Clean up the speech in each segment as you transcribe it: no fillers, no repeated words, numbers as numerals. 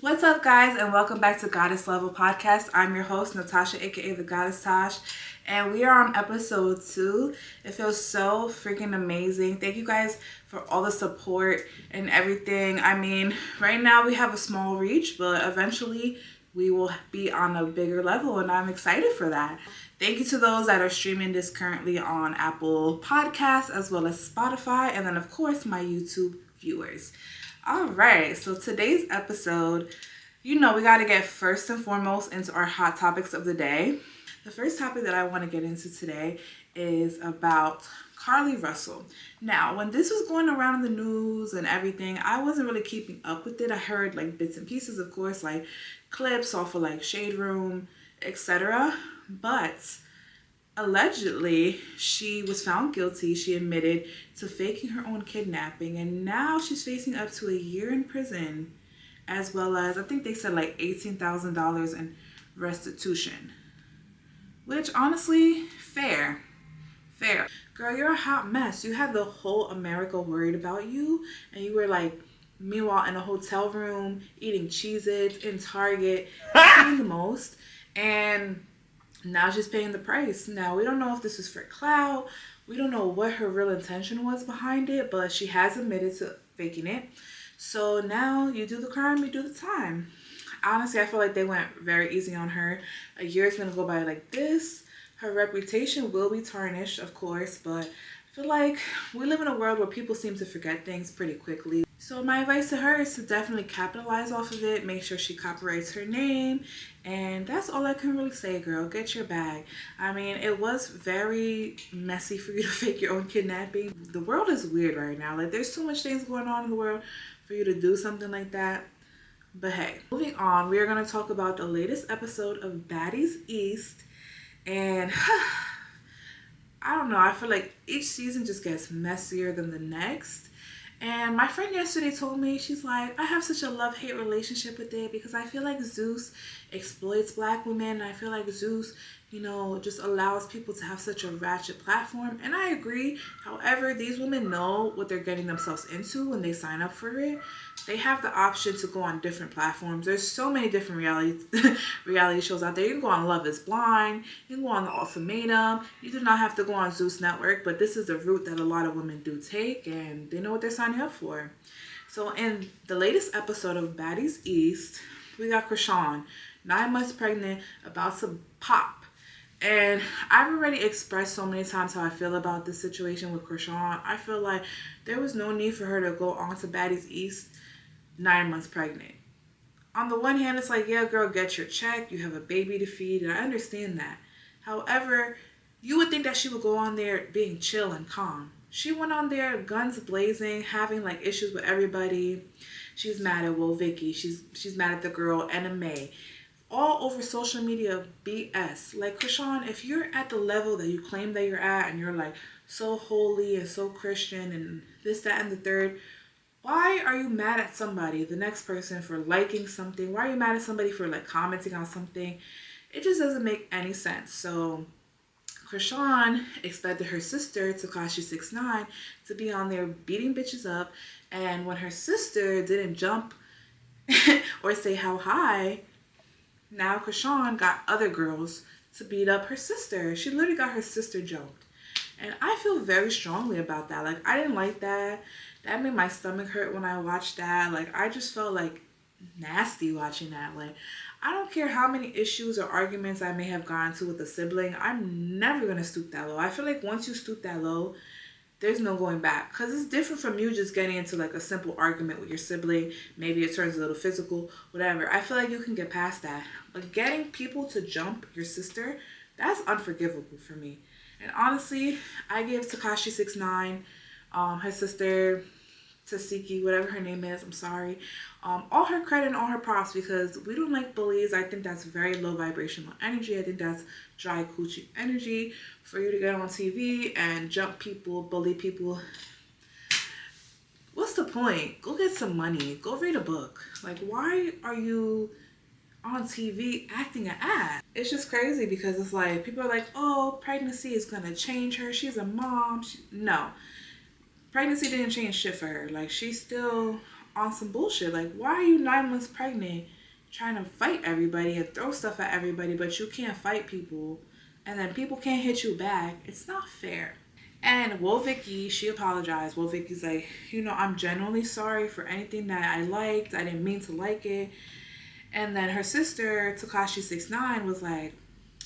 What's up, guys, and welcome back to Goddess Level Podcast. I'm your host, Natasha IG, thegoddesstash, and we are on episode 2. It feels so freaking amazing. Thank you guys for all the support and everything. I mean, right now we have a small reach, but eventually we will be on a bigger level, and I'm excited for that. Thank you to those that are streaming this currently on Apple Podcasts as well as Spotify, and then, of course, my YouTube viewers. All right, so today's episode, we got to get first and foremost into our hot topics of the day. The first topic that I want to get into today is about Carly Russell. Now, when this was going around in the news and everything, I wasn't really keeping up with it. I heard like bits and pieces, of course, like clips off of like Shade Room, etc. But allegedly, she was found guilty. She admitted to faking her own kidnapping, and now she's facing up to a year in prison, as well as, I think they said like $18,000 in restitution. Which, honestly, fair. Girl, you're a hot mess. You had the whole America worried about you, and you were like, meanwhile, in a hotel room, eating Cheez-Its in Target, doing the most, and now she's paying the price. Now, we don't know if this was for clout. We don't know what her real intention was behind it, but she has admitted to faking it. So now you do the crime, you do the time. Honestly, I feel like they went very easy on her. A year is going to go by like this. Her reputation will be tarnished, of course, but I feel like we live in a world where people seem to forget things pretty quickly. So my advice to her is to definitely capitalize off of it. Make sure she copyrights her name. And that's all I can really say, girl. Get your bag. I mean, it was very messy for you to fake your own kidnapping. The world is weird right now. Like, there's so much things going on in the world for you to do something like that. But hey, moving on, we are going to talk about the latest episode of Baddies East. And I don't know, I feel like each season just gets messier than the next. And my friend yesterday told me, she's like, I have such a love-hate relationship with it because I feel like Zeus exploits black women. I feel like Zeus, just allows people to have such a ratchet platform. And I agree. However, these women know what they're getting themselves into when they sign up for it. They have the option to go on different platforms. There's so many different reality shows out there. You can go on Love is Blind. You can go on The Ultimatum. You do not have to go on Zeus Network, but this is the route that a lot of women do take, and they know what they're signing up for. So in the latest episode of Baddies East, we got Krishan, 9 months pregnant, about to pop. And I've already expressed so many times how I feel about this situation with Krishan. I feel like there was no need for her to go on to Baddies East 9 months pregnant. On the one hand, it's like, yeah, girl, get your check. You have a baby to feed, and I understand that. However, you would think that she would go on there being chill and calm. She went on there guns blazing, having like issues with everybody. She's mad at Vicky. She's mad at the girl Anna May. All over social media BS. Like, Krishan, if you're at the level that you claim that you're at, and you're like so holy and so Christian and this, that, and the third, why are you mad at somebody, the next person, for liking something? Why are you mad at somebody for like commenting on something? It just doesn't make any sense. So Krishan expected her sister, Tekashi 69, to be on there beating bitches up. And when her sister didn't jump or say how high, now Krishan got other girls to beat up her sister. She literally got her sister jumped. And I feel very strongly about that. Like, I didn't like that. That made my stomach hurt when I watched that. Like, I just felt like nasty watching that. Like, I don't care how many issues or arguments I may have gone to with a sibling. I'm never going to stoop that low. I feel like once you stoop that low, there's no going back. Because it's different from you just getting into like a simple argument with your sibling. Maybe it turns a little physical, whatever. I feel like you can get past that. But getting people to jump your sister, that's unforgivable for me. And honestly, I give Tekashi 69, her sister, Tasiki, whatever her name is, I'm sorry, all her credit and all her props, because we don't like bullies. I think that's very low vibrational energy. I think that's dry coochie energy for you to get on TV and jump people, bully people. What's the point? Go get some money. Go read a book. Like, why are you on TV acting an ass? It's just crazy because it's like, people are like, oh, pregnancy is going to change her. She's a mom. No. Pregnancy didn't change shit for her. Like, she's still on some bullshit. Like, why are you 9 months pregnant trying to fight everybody and throw stuff at everybody, but you can't fight people, and then people can't hit you back? It's not fair. And Will Vicky, she apologized. Will Vicky's like, I'm genuinely sorry for anything that I liked. I didn't mean to like it. And then her sister, Takashi 69, was like,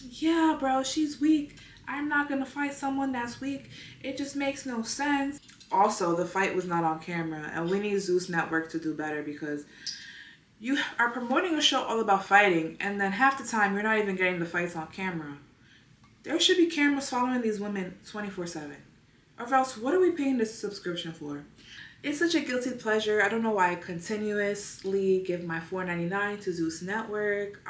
yeah, bro, she's weak. I'm not going to fight someone that's weak. It just makes no sense. Also, the fight was not on camera. And we need Zeus Network to do better, because you are promoting a show all about fighting, and then half the time you're not even getting the fights on camera. There should be cameras following these women 24/7. Or else, what are we paying this subscription for? It's such a guilty pleasure. I don't know why I continuously give my $4.99 to Zeus Network.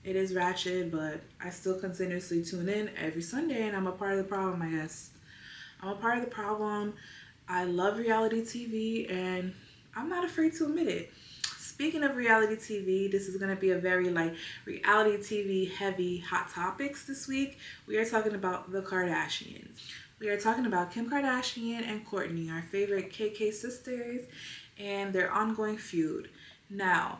It is ratchet, but I still continuously tune in every Sunday, and I'm a part of the problem, I guess. I'm a part of the problem. I love reality TV, and I'm not afraid to admit it. Speaking of reality TV, this is going to be a very reality TV heavy hot topics this week. We are talking about the Kardashians. We are talking about Kim Kardashian and Kourtney, our favorite KK sisters, and their ongoing feud. Now,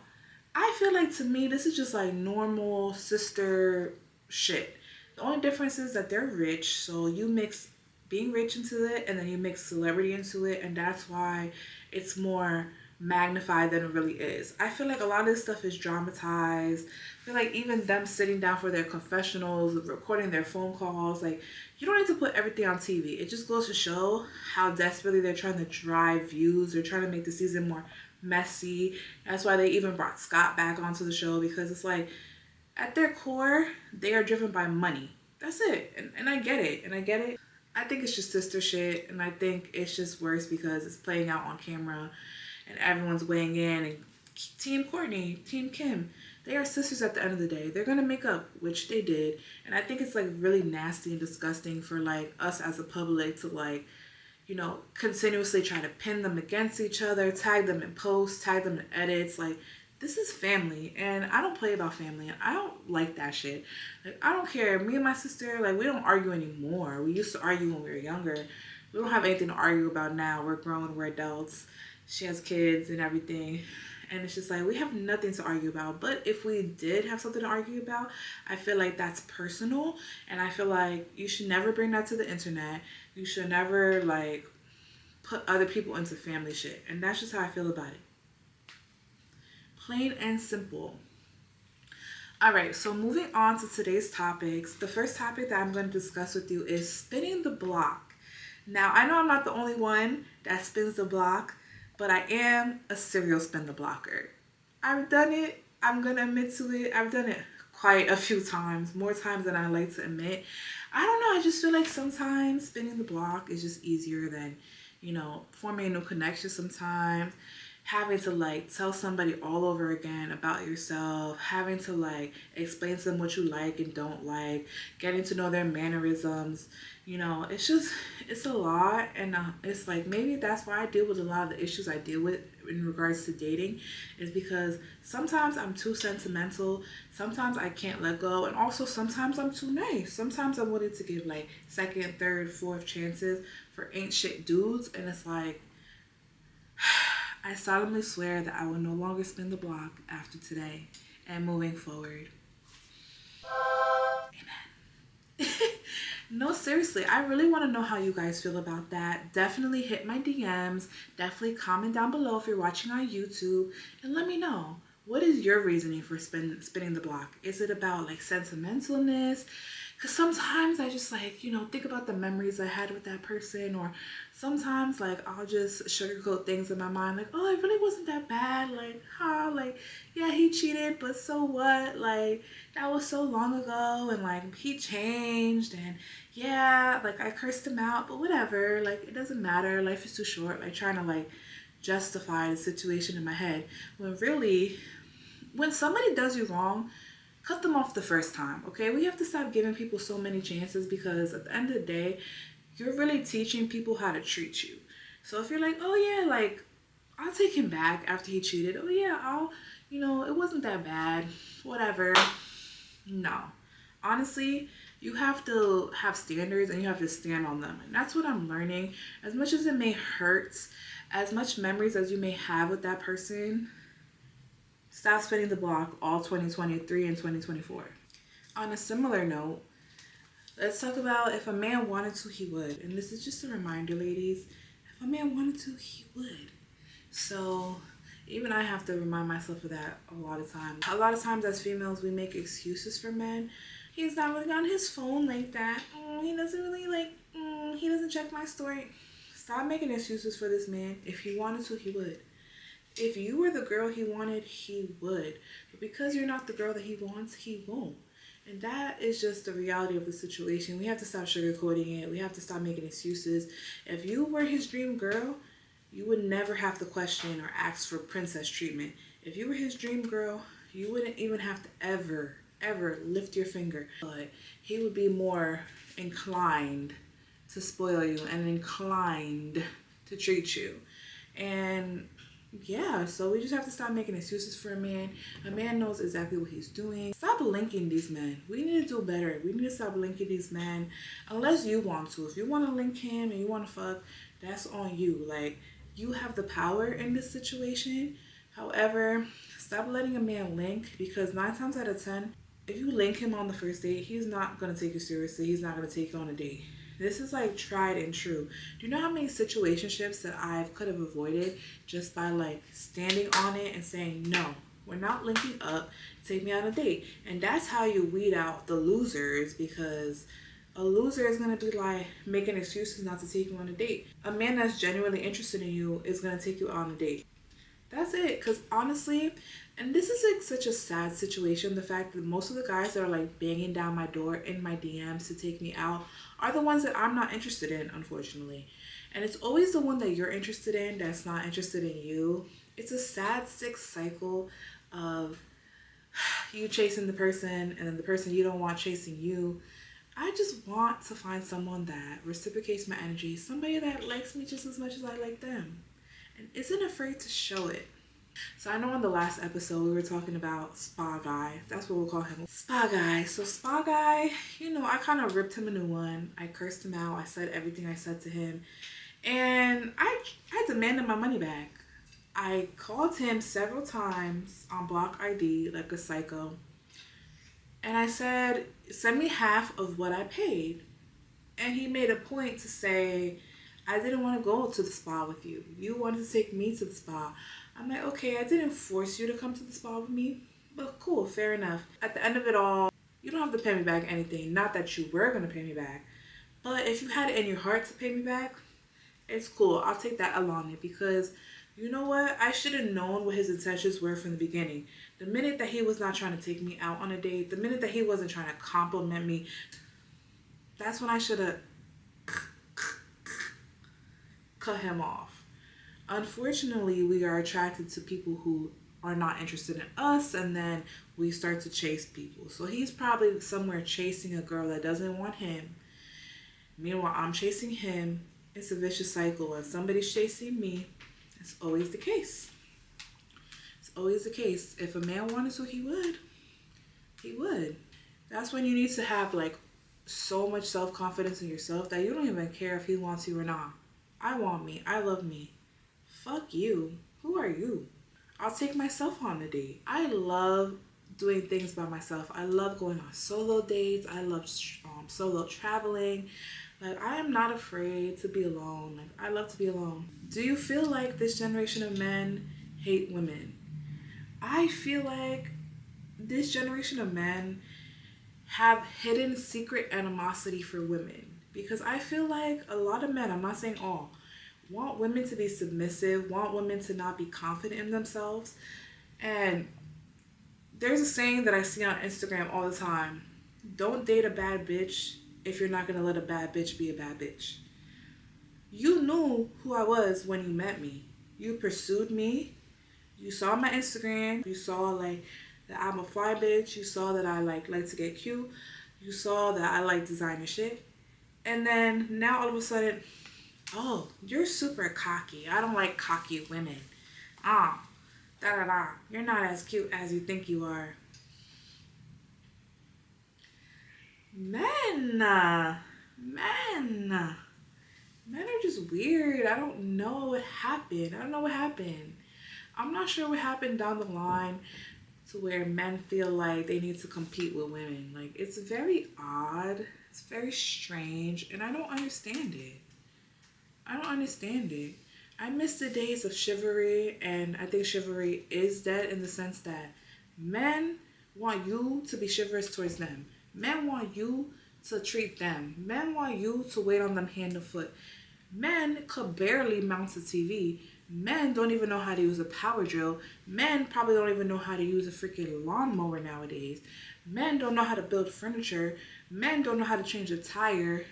I feel like, to me, this is just like normal sister shit. The only difference is that they're rich, so you mix being rich into it, and then you mix celebrity into it, and that's why it's more magnified than it really is. I feel like a lot of this stuff is dramatized. I feel like even them sitting down for their confessionals, recording their phone calls, like, you don't need to put everything on TV. It just goes to show how desperately they're trying to drive views. They're trying to make the season more messy. That's why they even brought Scott back onto the show, because it's like, at their core, they are driven by money. That's it. And I get it. I think it's just sister shit, and I think it's just worse because it's playing out on camera and everyone's weighing in. And Team Kourtney, Team Kim, they are sisters at the end of the day. They're gonna make up, which they did. And I think it's like really nasty and disgusting for like us as a public to continuously try to pin them against each other, tag them in posts, tag them in edits. Like, this is family, and I don't play about family, and I don't like that shit. Like, I don't care. Me and my sister, like, we don't argue anymore. We used to argue when we were younger. We don't have anything to argue about now. We're grown, we're adults. She has kids and everything. And it's just like, we have nothing to argue about. But if we did have something to argue about, I feel like that's personal. And I feel like you should never bring that to the internet. You should never, put other people into family shit. And that's just how I feel about it. Plain and simple. Alright, so moving on to today's topics. The first topic that I'm going to discuss with you is spinning the block. Now, I know I'm not the only one that spins the block, but I am a serial spin the blocker. I've done it. I'm going to admit to it. I've done it quite a few times, more times than I like to admit. I don't know. I just feel like sometimes spinning the block is just easier than, forming a new connection sometimes. Having to tell somebody all over again about yourself, having to explain to them what you like and don't like, getting to know their mannerisms. It's a lot, and it's maybe that's why I deal with a lot of the issues I deal with in regards to dating, is because sometimes I'm too sentimental, sometimes I can't let go, and also sometimes I'm too nice. Sometimes I'm willing to give second, third, fourth chances for ain't shit dudes, and it's like, I solemnly swear that I will no longer spin the block after today and moving forward. Amen. No, seriously, I really want to know how you guys feel about that. Definitely hit my DMs. Definitely comment down below if you're watching on YouTube, and let me know. What is your reasoning for spinning the block? Is it about sentimentalness? Because sometimes I just think about the memories I had with that person, or sometimes I'll just sugarcoat things in my mind, oh, it really wasn't that bad, yeah, he cheated, but so what, that was so long ago, and he changed, and yeah, I cursed him out, but whatever, it doesn't matter, life is too short, trying to justify the situation in my head, when really, when somebody does you wrong, cut them off the first time, okay? We have to stop giving people so many chances, because at the end of the day, you're really teaching people how to treat you. So if you're oh yeah, I'll take him back after he cheated. Oh yeah, it wasn't that bad. Whatever. No. Honestly, You have to have standards and you have to stand on them. And that's what I'm learning. As much as it may hurt, as much memories as you may have with that person, stop spinning the block all 2023 and 2024. On a similar note, let's talk about if a man wanted to, he would. And this is just a reminder, ladies. If a man wanted to, he would. So even I have to remind myself of that a lot of times. A lot of times as females, we make excuses for men. He's not really on his phone like that. He doesn't really he doesn't check my story. Stop making excuses for this man. If he wanted to, he would. If you were the girl he wanted, he would. But because you're not the girl that he wants, he won't. And that is just the reality of the situation. We have to stop sugarcoating it. We have to stop making excuses. If you were his dream girl, you would never have to question or ask for princess treatment. If you were his dream girl, you wouldn't even have to ever lift your finger. But he would be more inclined to spoil you and inclined to treat you. And yeah, so we just have to stop making excuses for a man. A man knows exactly what he's doing. Stop linking these men. We need to do better. We need to stop linking these men unless you want to. If you want to link him and you want to fuck, that's on you. Like, you have the power in this situation. However, stop letting a man link, because 9 times out of 10, if you link him on the first date, he's not going to take you seriously. He's not going to take you on a date. This is like tried and true. Do you know how many situationships that I could have avoided just by like standing on it and saying, no, we're not linking up, take me on a date? And that's how you weed out the losers, because a loser is going to be like making excuses not to take you on a date. A man that's genuinely interested in you is going to take you on a date. That's it. Because honestly, and this is like such a sad situation, the fact that most of the guys that are like banging down my door in my DMs to take me out are the ones that I'm not interested in, unfortunately. And it's always the one that you're interested in that's not interested in you. It's a sad, sick cycle of you chasing the person and then the person you don't want chasing you. I just want to find someone that reciprocates my energy, somebody that likes me just as much as I like them and isn't afraid to show it. So I know on the last episode we were talking about Spa Guy. That's what we'll call him. Spa Guy. So Spa Guy, I kind of ripped him a new one. I cursed him out. I said everything I said to him. And I demanded my money back. I called him several times on block ID like a psycho. And I said, send me half of what I paid. And he made a point to say, I didn't want to go to the spa with you. You wanted to take me to the spa. I'm like, okay, I didn't force you to come to the spa with me, but cool, fair enough. At the end of it all, you don't have to pay me back anything. Not that you were going to pay me back, but if you had it in your heart to pay me back, it's cool. I'll take that along it, because you know what? I should have known what his intentions were from the beginning. The minute that he was not trying to take me out on a date, the minute that he wasn't trying to compliment me, that's when I should have cut him off. Unfortunately, we are attracted to people who are not interested in us, and then we start to chase people. So he's probably somewhere chasing a girl that doesn't want him. Meanwhile, I'm chasing him. It's a vicious cycle. When somebody's chasing me, it's always the case. It's always the case. If a man wanted to, he would. He would. That's when you need to have like so much self-confidence in yourself that you don't even care if he wants you or not. I want me. I love me. Fuck you. Who are you? I'll take myself on a date. I love doing things by myself. I love going on solo dates. I love solo traveling. Like, I am not afraid to be alone. Like, I love to be alone. Do you feel like this generation of men hate women? I feel like this generation of men have hidden secret animosity for women. Because I feel like a lot of men, I'm not saying all, want women to be submissive, want women to not be confident in themselves. And there's a saying that I see on Instagram all the time. Don't date a bad bitch if you're not going to let a bad bitch be a bad bitch. You knew who I was when you met me. You pursued me. You saw my Instagram. You saw like that I'm a fly bitch. You saw that I like to get cute. You saw that I like designer shit. And then now all of a sudden, oh, you're super cocky. I don't like cocky women. You're not as cute as you think you are. Men, men. Men are just weird. I don't know what happened. I don't know what happened. I'm not sure what happened down the line to where men feel like they need to compete with women. Like, it's very odd. It's very strange. And I don't understand it. I don't understand it. I miss the days of chivalry. And I think chivalry is dead in the sense that men want you to be chivalrous towards them. Men want you to treat them. Men want you to wait on them hand and foot. Men could barely mount a TV. Men don't even know how to use a power drill. Men probably don't even know how to use a freaking lawnmower nowadays. Men don't know how to build furniture. Men don't know how to change a tire.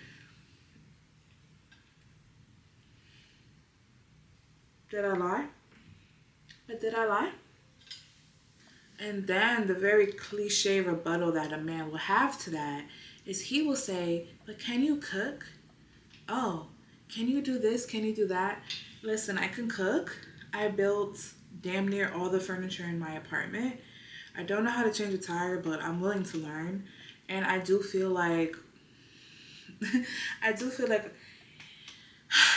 Did I lie? But did I lie? And then the very cliche rebuttal that a man will have to that is he will say, but can you cook? Oh, can you do this? Can you do that? Listen, I can cook. I built damn near all the furniture in my apartment. I don't know how to change a tire, but I'm willing to learn. And I do feel like I do feel like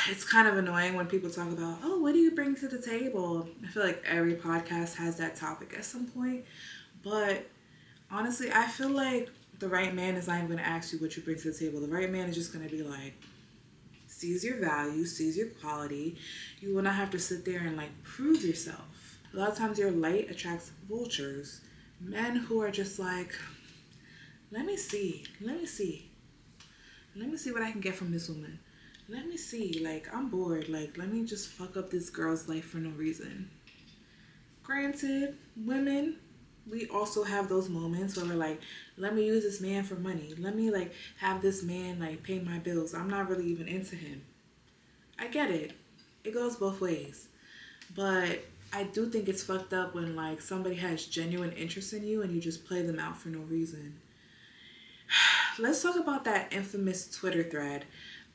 it's kind of annoying when people talk about, oh, what do you bring to the table? I feel like every podcast has that topic at some point. But honestly, I feel like the right man is not even going to ask you what you bring to the table. The right man is just going to be like, sees your value, sees your quality. You will not have to sit there and like prove yourself. A lot of times your light attracts vultures. Men who are just like, let me see what I can get from this woman. Let me see, like, I'm bored. Like, let me just fuck up this girl's life for no reason. Granted, women, we also have those moments where we're like, let me use this man for money. Let me, like, have this man, like, pay my bills. I'm not really even into him. I get it. It goes both ways. But I do think it's fucked up when, like, somebody has genuine interest in you and you just play them out for no reason. Let's talk about that infamous Twitter thread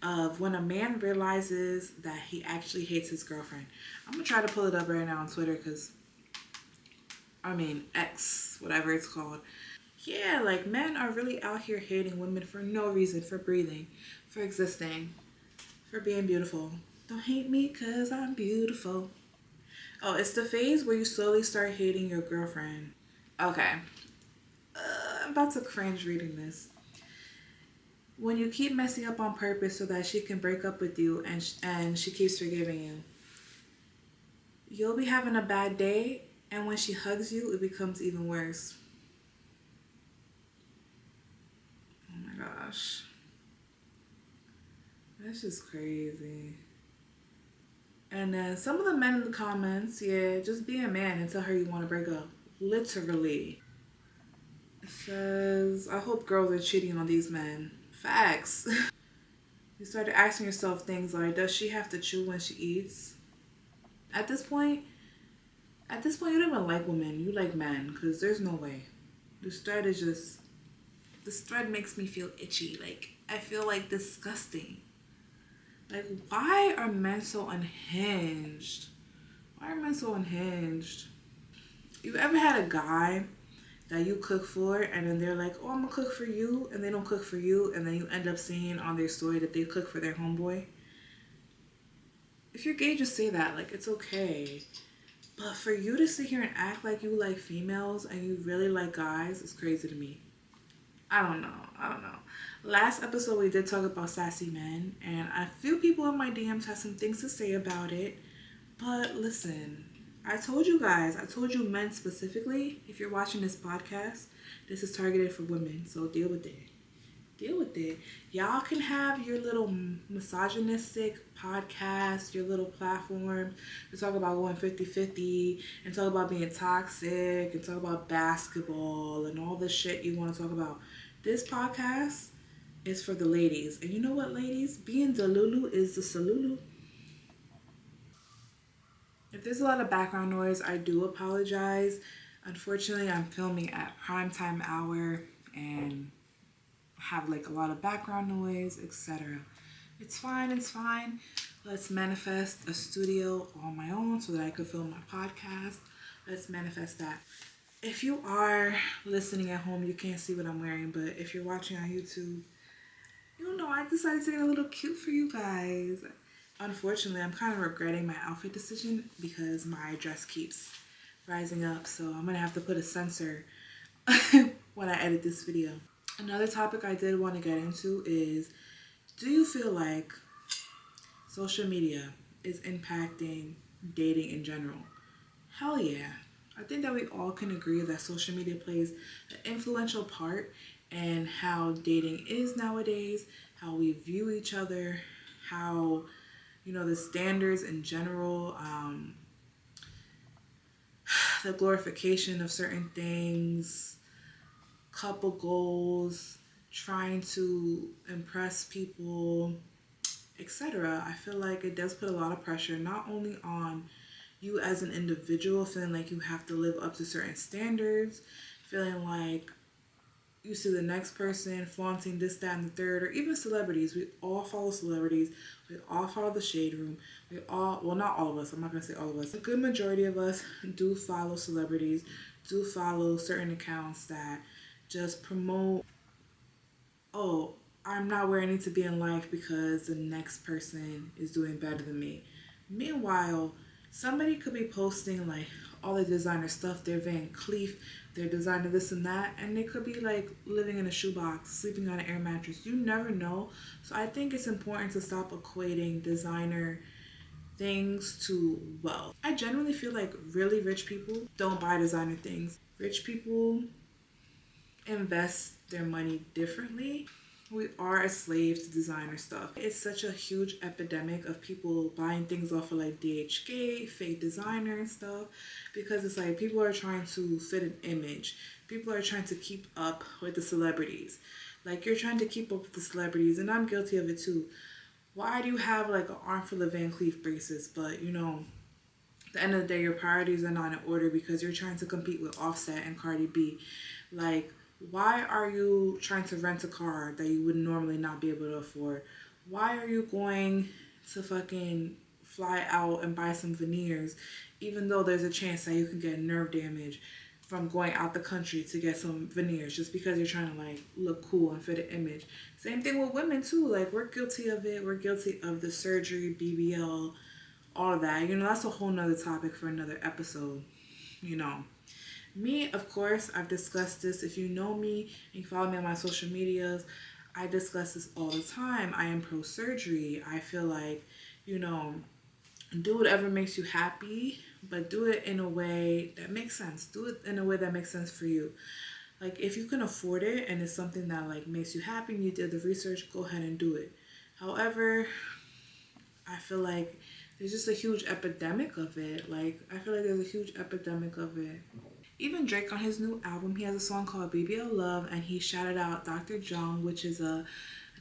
of when a man realizes that he actually hates his girlfriend. I'm gonna try to pull it up right now on Twitter because, X, whatever it's called. Yeah, like men are really out here hating women for no reason, for breathing, for existing, for being beautiful. Don't hate me because I'm beautiful. Oh, it's the phase where you slowly start hating your girlfriend. Okay. I'm about to cringe reading this. When you keep messing up on purpose so that she can break up with you and she keeps forgiving you, you'll be having a bad day, and when she hugs you, it becomes even worse. Oh my gosh. That's just crazy. And then some of the men in the comments, yeah, just be a man and tell her you want to break up. Literally. It says, I hope girls are cheating on these men. Facts. You started asking yourself things like, does she have to chew when she eats? At this point, you don't even like women. You like men, because there's no way. This thread makes me feel itchy. Like, I feel like disgusting. Like, why are men so unhinged? Why are men so unhinged? You ever had a guy that you cook for and then they're like, oh, I'm gonna cook for you, and they don't cook for you, and then you end up seeing on their story that they cook for their homeboy? If you're gay, just say that. Like, it's okay. But for you to sit here and act like you like females and you really like guys is crazy to me. I don't know. Last episode we did talk about sassy men, and a few people in my DMs had some things to say about it. But listen, I told you men specifically, if you're watching this podcast, this is targeted for women, so deal with it. Y'all can have your little misogynistic podcast, your little platform to talk about going 50-50 and talk about being toxic and talk about basketball and all the shit you want to talk about. This podcast is for the ladies. And you know what, ladies? Being Delulu is the salulu. If there's a lot of background noise, I do apologize. Unfortunately, I'm filming at primetime hour and have like a lot of background noise, etc. It's fine. Let's manifest a studio on my own so that I could film my podcast. Let's manifest that. If you are listening at home, you can't see what I'm wearing, but if you're watching on YouTube, you know I decided to get a little cute for you guys. Unfortunately, I'm kind of regretting my outfit decision because my dress keeps rising up, so I'm gonna have to put a censor when I edit this video. Another topic I did want to get into is, do you feel like social media is impacting dating in general? Hell yeah. I think that we all can agree that social media plays an influential part in how dating is nowadays, how we view each other, how, the standards in general, the glorification of certain things, couple goals, trying to impress people, etc. I feel like it does put a lot of pressure not only on you as an individual, feeling like you have to live up to certain standards, feeling like you see the next person flaunting this, that, and the third, or even celebrities. We all follow celebrities. We all follow the shade room. We all, well, not all of us. I'm not going to say all of us. A good majority of us do follow celebrities, do follow certain accounts that just promote, oh, I'm not where I need to be in life because the next person is doing better than me. Meanwhile, somebody could be posting like all the designer stuff, their Van Cleef, their designer this and that, and they could be like living in a shoebox, sleeping on an air mattress. You never know. So I think it's important to stop equating designer things to wealth. I generally feel like really rich people don't buy designer things. Rich people invest their money differently. We are a slave to designer stuff. It's such a huge epidemic of people buying things off of like DHK, fake designer and stuff, because it's like people are trying to fit an image. People are trying to keep up with the celebrities. Like you're trying to keep up with the celebrities, and I'm guilty of it too. Why do you have like an armful of Van Cleef braces, but at the end of the day, your priorities are not in order because you're trying to compete with Offset and Cardi B. Like, why are you trying to rent a car that you would normally not be able to afford? Why are you going to fucking fly out and buy some veneers, even though there's a chance that you can get nerve damage from going out the country to get some veneers just because you're trying to like look cool and fit an image? Same thing with women too. Like, we're guilty of it. We're guilty of the surgery, BBL, all of that. That's a whole nother topic for another episode. Me, of course, I've discussed this. If you know me and you follow me on my social medias, I discuss this all the time. I am pro surgery. I feel like, do whatever makes you happy, but do it in a way that makes sense. Do it in a way that makes sense for you. Like, if you can afford it and it's something that like makes you happy and you did the research, go ahead and do it. However, I feel like there's just a huge epidemic of it. Like, I feel like there's a huge epidemic of it. Even Drake on his new album, he has a song called BBL Love, and he shouted out Dr. Jung, which is I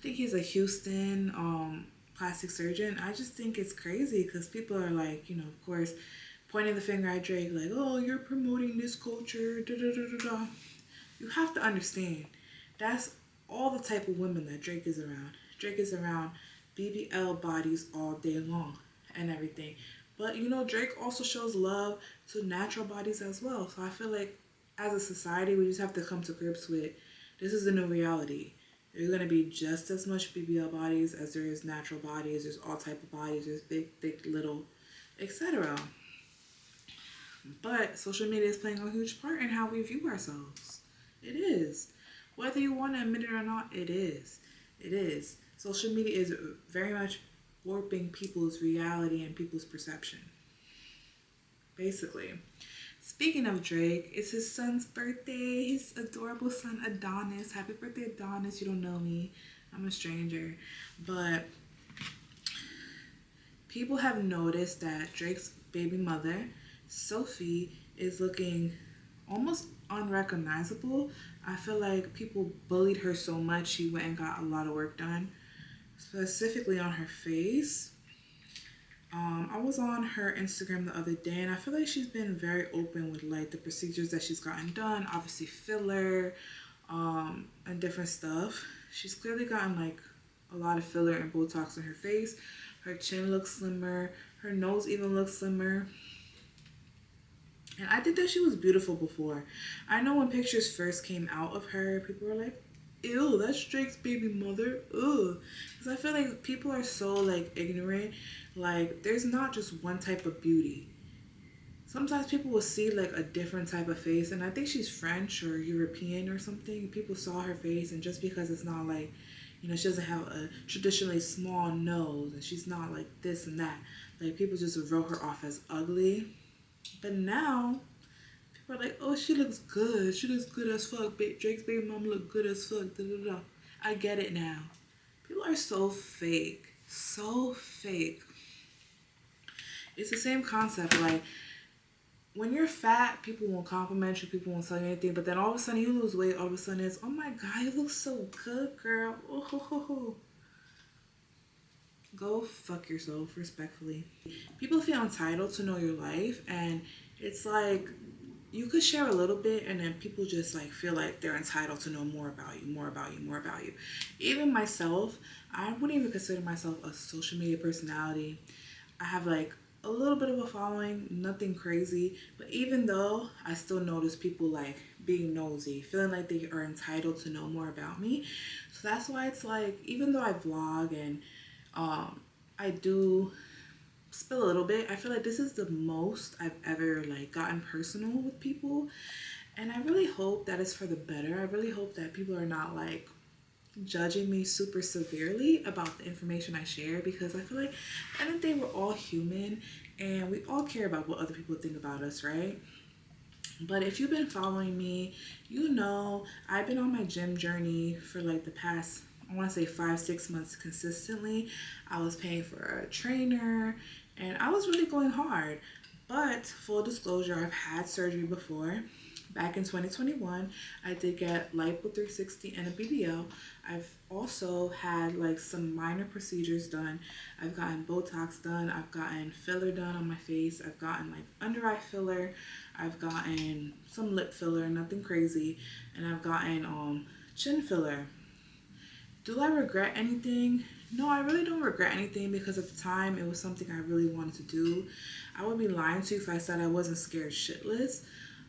think he's a Houston plastic surgeon. I just think it's crazy because people are like, of course, pointing the finger at Drake, like, oh, you're promoting this culture, da da da da da. You have to understand, that's all the type of women that Drake is around. Drake is around BBL bodies all day long and everything. But Drake also shows love to natural bodies as well. So I feel like as a society, we just have to come to grips with this is the new reality. There's going to be just as much BBL bodies as there is natural bodies. There's all type of bodies. There's big, thick, little, etc. But social media is playing a huge part in how we view ourselves. It is. Whether you want to admit it or not, it is. It is. Social media is very much warping people's reality and people's perception. Basically. Speaking of Drake, it's his son's birthday. His adorable son Adonis. Happy birthday, Adonis. You don't know me. I'm a stranger. But people have noticed that Drake's baby mother, Sophie, is looking almost unrecognizable. I feel like people bullied her so much she went and got a lot of work done, specifically on her face. I was on her Instagram the other day, and I feel like she's been very open with like the procedures that she's gotten done. Obviously filler, and different stuff. She's clearly gotten like a lot of filler and Botox in her face. Her chin looks slimmer. Her nose even looks slimmer. And I think that she was beautiful before. I know when pictures first came out of her, people were like, ew, that's Drake's baby mother. Ugh. Because I feel like people are so like ignorant. Like, there's not just one type of beauty. Sometimes people will see like a different type of face, and I think she's French or European or something. People saw her face, and just because it's not like, she doesn't have a traditionally small nose, and she's not like this and that, like people just wrote her off as ugly. But now people are like, oh, she looks good. She looks good as fuck. Drake's baby mom look good as fuck. Da, da, da. I get it now. People are so fake. So fake. It's the same concept. Like, when you're fat, people won't compliment you, people won't tell you anything, but then all of a sudden you lose weight, all of a sudden it's, oh my God, you look so good, girl. Oh, ho, ho, ho. Go fuck yourself, respectfully. People feel entitled to know your life, and it's like, you could share a little bit, and then people just like feel like they're entitled to know more about you, more about you, more about you. Even myself, I wouldn't even consider myself a social media personality. I have like a little bit of a following, nothing crazy, but even though I still notice people like being nosy, feeling like they are entitled to know more about me. So that's why it's like, even though I vlog and I do spill a little bit, I feel like this is the most I've ever like gotten personal with people, and I really hope that it's for the better. I really hope that people are not like judging me super severely about the information I share, because I feel like at the end of the day, we're all human and we all care about what other people think about us, right? But if you've been following me, I've been on my gym journey for like the past, I want to say 5-6 months consistently. I was paying for a trainer and I was really going hard. But full disclosure, I've had surgery before. Back in 2021, I did get lipo 360 and a BBL. I've also had like some minor procedures done. I've gotten Botox done. I've gotten filler done on my face. I've gotten like under eye filler. I've gotten some lip filler, nothing crazy. And I've gotten chin filler. Do I regret anything? No, I really don't regret anything, because at the time it was something I really wanted to do. I would be lying to you if I said I wasn't scared shitless.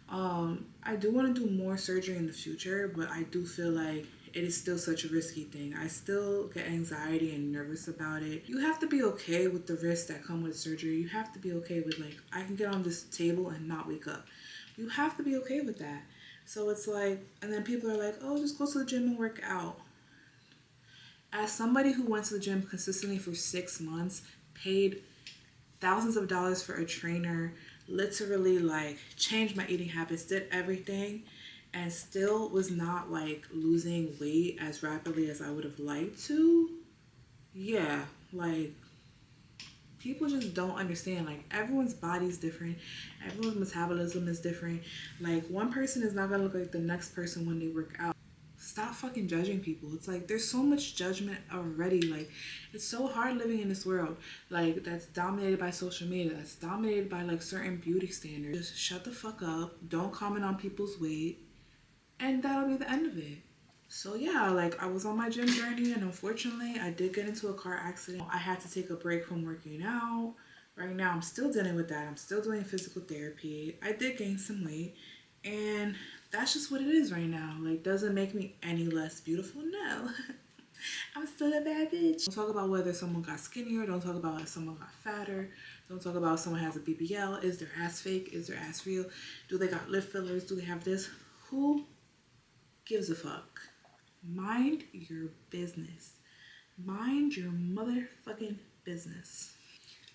I do want to do more surgery in the future, but I do feel like it is still such a risky thing. I still get anxiety and nervous about it. You have to be okay with the risks that come with surgery. You have to be okay with like, I can get on this table and not wake up. You have to be okay with that. So it's like, and then people are like, oh, just go to the gym and work out. As somebody who went to the gym consistently for 6 months, paid thousands of dollars for a trainer, literally like changed my eating habits, did everything, and still was not like losing weight as rapidly as I would have liked to. Yeah, like people just don't understand. Like, everyone's body is different, everyone's metabolism is different. Like, one person is not gonna look like the next person when they work out. Stop fucking judging people. It's like, there's so much judgment already. Like, it's so hard living in this world like that's dominated by social media, that's dominated by like certain beauty standards. Just shut the fuck up, don't comment on people's weight, and that'll be the end of it. So yeah, like I was on my gym journey, and unfortunately I did get into a car accident. I had to take a break from working out. Right now I'm still dealing with that. I'm still doing physical therapy. I did gain some weight, and that's just what it is right now. Like, doesn't make me any less beautiful, no. I'm still a bad bitch. Don't talk about whether someone got skinnier. Don't talk about if someone got fatter. Don't talk about if someone has a BBL. Is their ass fake? Is their ass real? Do they got lip fillers? Do they have this? Who gives a fuck? Mind your business. Mind your motherfucking business.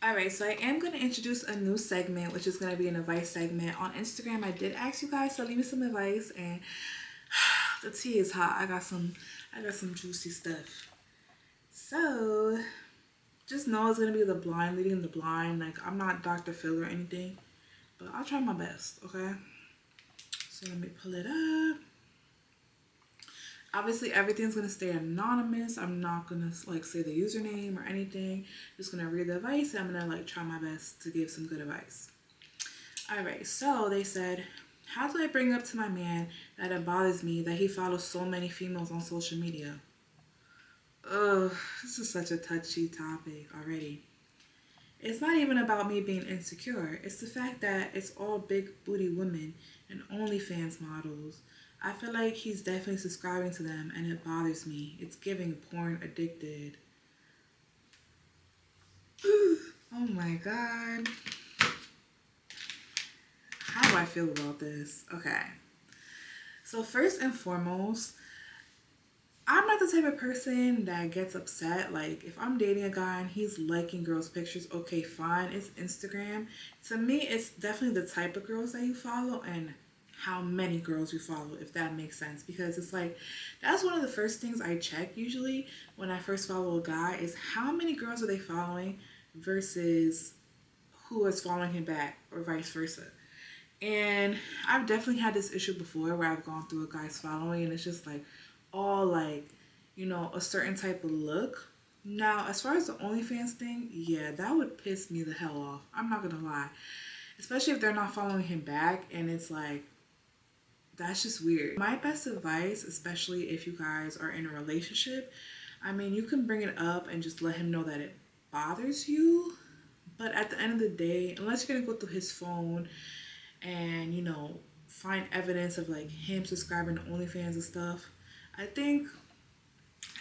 Alright, so I am going to introduce a new segment, which is going to be an advice segment. On Instagram, I did ask you guys to leave me some advice, and the tea is hot. I got some juicy stuff. So, just know it's going to be the blind leading the blind. Like, I'm not Dr. Phil or anything, but I'll try my best, okay? So, let me pull it up. Obviously, everything's going to stay anonymous. I'm not going to like say the username or anything. Just going to read the advice, and I'm going to like try my best to give some good advice. Alright, so they said, how do I bring up to my man that it bothers me that he follows so many females on social media? Ugh, this is such a touchy topic already. It's not even about me being insecure. It's the fact that it's all big booty women and OnlyFans models. I feel like he's definitely subscribing to them and it bothers me. It's giving porn addicted. Oh my god. How do I feel about this? Okay. So first and foremost, I'm not the type of person that gets upset. Like, if I'm dating a guy and he's liking girls' pictures, okay, fine, it's Instagram. To me, it's definitely the type of girls that you follow and how many girls you follow, if that makes sense. Because it's like, that's one of the first things I check usually when I first follow a guy is how many girls are they following versus who is following him back or vice versa. And I've definitely had this issue before where I've gone through a guy's following and it's just like all like, a certain type of look. Now, as far as the OnlyFans thing, yeah, that would piss me the hell off. I'm not gonna lie. Especially if they're not following him back and it's like, that's just weird. My best advice, especially if you guys are in a relationship, I mean, you can bring it up and just let him know that it bothers you. But at the end of the day, unless you're gonna go through his phone and find evidence of like him subscribing to OnlyFans and stuff, I think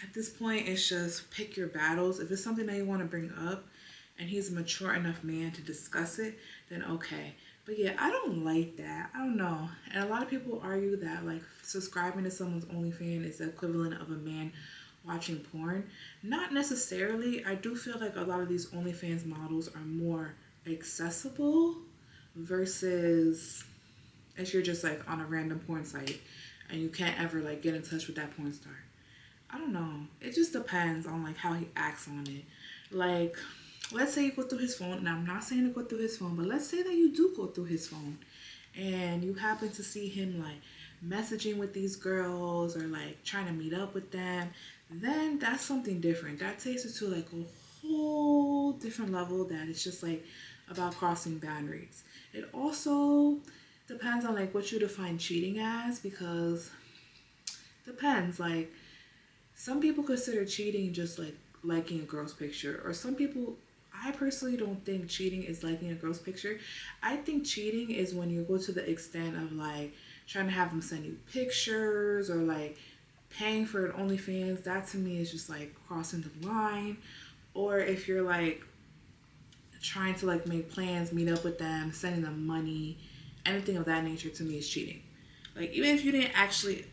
at this point it's just pick your battles. If it's something that you want to bring up and he's a mature enough man to discuss it, then okay. But yeah, I don't like that. I don't know. And a lot of people argue that like subscribing to someone's OnlyFans is the equivalent of a man watching porn. Not necessarily. I do feel like a lot of these OnlyFans models are more accessible versus if you're just like on a random porn site and you can't ever like get in touch with that porn star. I don't know. It just depends on like how he acts on it. Like, let's say you go through his phone. Now, I'm not saying to go through his phone, but let's say that you do go through his phone and you happen to see him like messaging with these girls or like trying to meet up with them. Then that's something different. That takes it to like a whole different level that it's just like about crossing boundaries. It also depends on like what you define cheating as, because depends. Like, some people consider cheating just like liking a girl's picture, or some people, I personally don't think cheating is liking a girl's picture. I think cheating is when you go to the extent of like trying to have them send you pictures or like paying for an OnlyFans. That to me is just like crossing the line. Or if you're like trying to like make plans, meet up with them, sending them money, anything of that nature, to me is cheating. Like, even if you didn't actually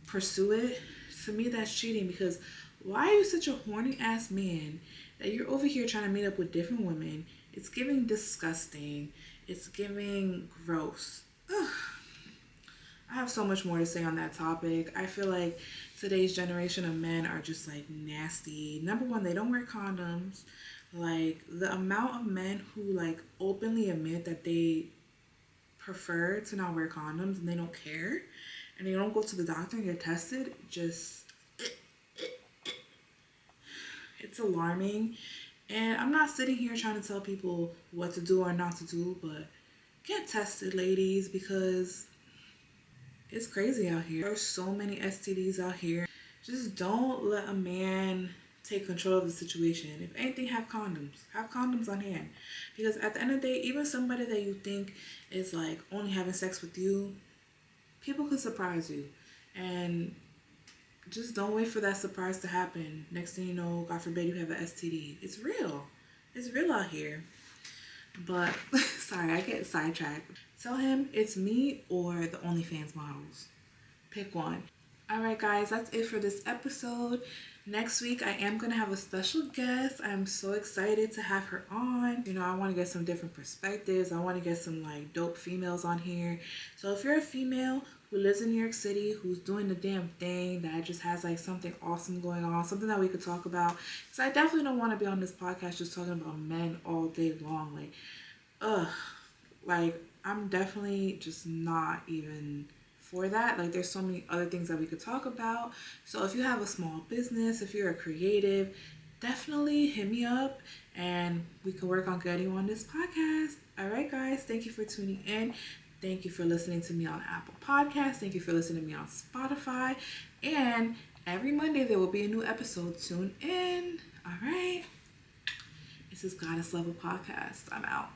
pursue it, to me that's cheating. Because why are you such a horny ass man that you're over here trying to meet up with different women? It's giving disgusting. It's giving gross. Ugh. I have so much more to say on that topic. I feel like today's generation of men are just like nasty. Number one, they don't wear condoms. Like, the amount of men who like openly admit that they prefer to not wear condoms and they don't care and they don't go to the doctor and get tested, just, it's alarming. And I'm not sitting here trying to tell people what to do or not to do, but get tested, ladies, because it's crazy out here. There's so many STDs out here. Just don't let a man take control of the situation. If anything, have condoms. Have condoms on hand. Because at the end of the day, even somebody that you think is like only having sex with you, people could surprise you. And just don't wait for that surprise to happen. Next thing you know, God forbid, you have an STD. It's real. It's real out here. But, sorry, I get sidetracked. Tell him it's me or the OnlyFans models. Pick one. Alright guys, that's it for this episode. Next week, I am going to have a special guest. I'm so excited to have her on. I want to get some different perspectives. I want to get some like dope females on here. So if you're a female who lives in New York City, who's doing the damn thing, that just has like something awesome going on, something that we could talk about. Because I definitely don't want to be on this podcast just talking about men all day long. Like, I'm definitely just not even for that. Like, there's so many other things that we could talk about. So if you have a small business, if you're a creative, definitely hit me up and we can work on getting you on this podcast. All right, guys, thank you for tuning in. Thank you for listening to me on Apple Podcasts. Thank you for listening to me on Spotify. And every Monday there will be a new episode. Tune in. All right. This is Goddess Level Podcast. I'm out.